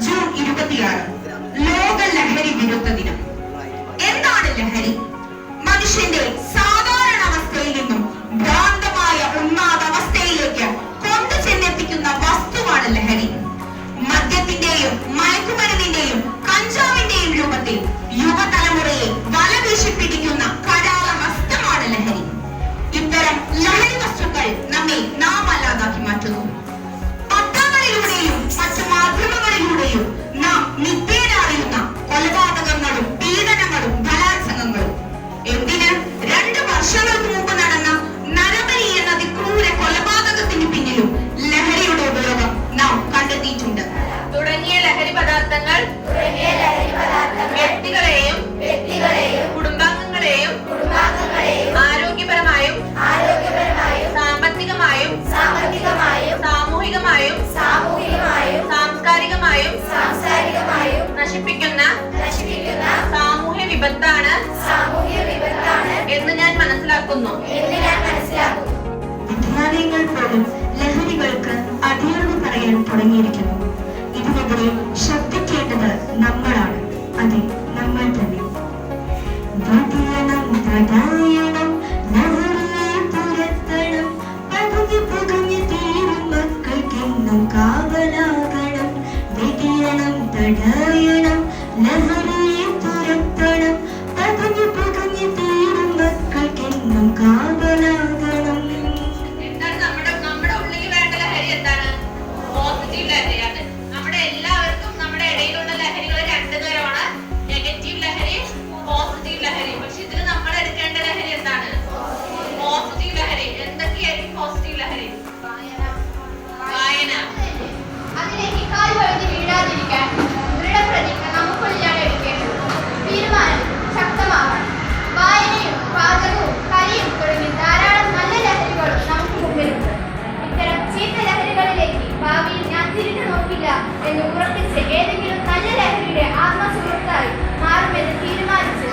June 26 ലോക ലഹരി വിരുദ്ധ ദിനം. എന്താണ് ലഹരി? മനുഷ്യന്റെ സാധാരണ അവസ്ഥയിൽ നിന്നും ഭ്രാന്തമായ ഉന്മാദാവസ്ഥയിലേക്ക് കൊണ്ടുചെന്നെത്തിക്കുന്ന വസ്തുവാണ് ലഹരി. മദ്യത്തിന്റെയും മയക്കുമരുന്നിന്റെയും കഞ്ചാവിന്റെയും രൂപത്തിൽ യുവതലമുറയെ വലവീശി പിടിക്കുന്ന കരാളഹസ്തമാണ് ലഹരി. ഇത്തരം ലഹരി വസ്തുക്കൾ നമ്മെ നാം അല്ലാതാക്കി മാറ്റുന്നു. പത്രങ്ങളിലൂടെയും മറ്റു മാധ്യമങ്ങളിലൂടെയും നാം നിത്യേന അറിയുന്ന കൊലപാതകങ്ങളും പീഡനങ്ങളും ബലാത്സംഗങ്ങളും. എന്തിന് 2 വർഷങ്ങൾക്ക് മുമ്പ് നടന്ന നരബലി എന്ന അതിക്രൂര കൊലപാതകത്തിന് പിന്നിലും ലഹരിയുടെ ഉപയോഗം നാം കണ്ടെത്തിയിട്ടുണ്ട്. തുടങ്ങിയ ലഹരി പദാർത്ഥങ്ങൾ വ്യക്തികളെയും കുടുംബാംഗങ്ങളെയും ആരോഗ്യപരമായും സാമ്പത്തികമായും സാമൂഹികമായും സാംസ്കാരികമായും നശിപ്പിക്കുന്ന സാമൂഹ്യ വിപത്താണ് എന്ന് ഞാൻ മനസ്സിലാക്കുന്നു. വിദ്യാലയങ്ങൾ പോലും ലഹരികൾക്ക് അടിയറവ് പറയാൻ തുടങ്ങിയിരിക്കുന്നു. ഇതിനെതിരെ ശബ്ദിക്കേണ്ടത് നമ്മളാണ്. അതെ, നമ്മൾ തന്നെ. വ്യതിയാനം തടയണം, ലഹരിയെ തുരത്തണം, പതുങ്ങി തീരും മക്കൾക്കെന്നും കാവലാകണം. വ്യതിയാനം തടയണം, ലഹരിയെ തുരത്തണം, പതുങ്ങി തീരും മക്കൾക്കെന്നും കാവലാകണം. നമ്മുടെ ഉള്ളിൽ വേണ്ട ലഹരി എന്താണ്? പോസിറ്റീവ് ലഹരിയാണ്. നമ്മുടെ എല്ലാവർക്കും നമ്മുടെ ഇടയിലുള്ള ലഹരികൾ 2 തരമാണ്: നെഗറ്റീവ് ലഹരി, പോസിറ്റീവ് ലഹരി. പക്ഷെ ഇതിൽ നമ്മൾ എടുക്കേണ്ട ലഹരി എന്താണ്? പോസിറ്റീവ് ലഹരി. എന്തൊക്കെയായിരിക്കും പോസിറ്റീവ് ലഹരി? വായന. അതിലേക്ക് കാൽ വഴുതി വീഴാതിരിക്കാൻ ദൃഢപ്രതിജ്ഞ നമുക്കുള്ളിലാണ് എടുക്കേണ്ടത്. തീരുമാനം ശക്തമാവണം. വായനയും പാചകവും കളിയും തുടങ്ങി ധാരാളം നല്ല ലഹരികളും നമുക്ക് മുമ്പിലുണ്ട്. ഇത്തരം ചീത്ത ലഹരികളിലേക്ക് ഭാവിയിൽ ഞാൻ തിരിഞ്ഞു നോക്കില്ല എന്ന് ഉറപ്പിച്ച് ഏതെങ്കിലും നല്ല ലഹരിയുടെ ആത്മസുഹൃത്തായി മാറുമെന്ന് തീരുമാനിച്ച്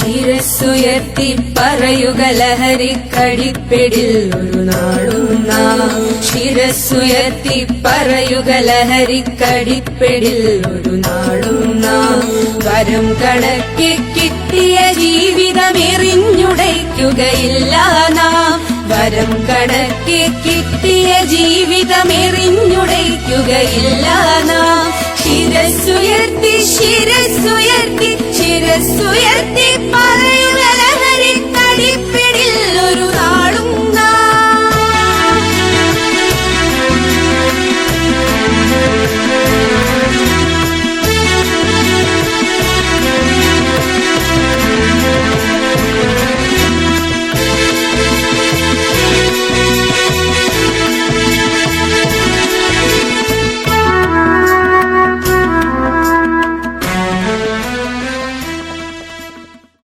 ശിരസ്സുയർത്തി പറയുക ലഹരിക്കടിപ്പിടിൽ ഒരു നാളും നാം. ശിരസ്സുയർത്തി പറയുക ലഹരിക്കടിപ്പിടിൽ ഒരു നാളും നാം. വരം കണക്കി കിട്ടിയ ജീവിതം എറിഞ്ഞുടയ്ക്കുകയില്ല നാം. വരം കണക്കി കിട്ടിയ ജീവിതം എറിഞ്ഞുടയ്ക്കുകയില്ല നാം. ശിരസ്സുയർത്തി ശിരസ്സുയർത്തി ശിരസ്സുയർത്തി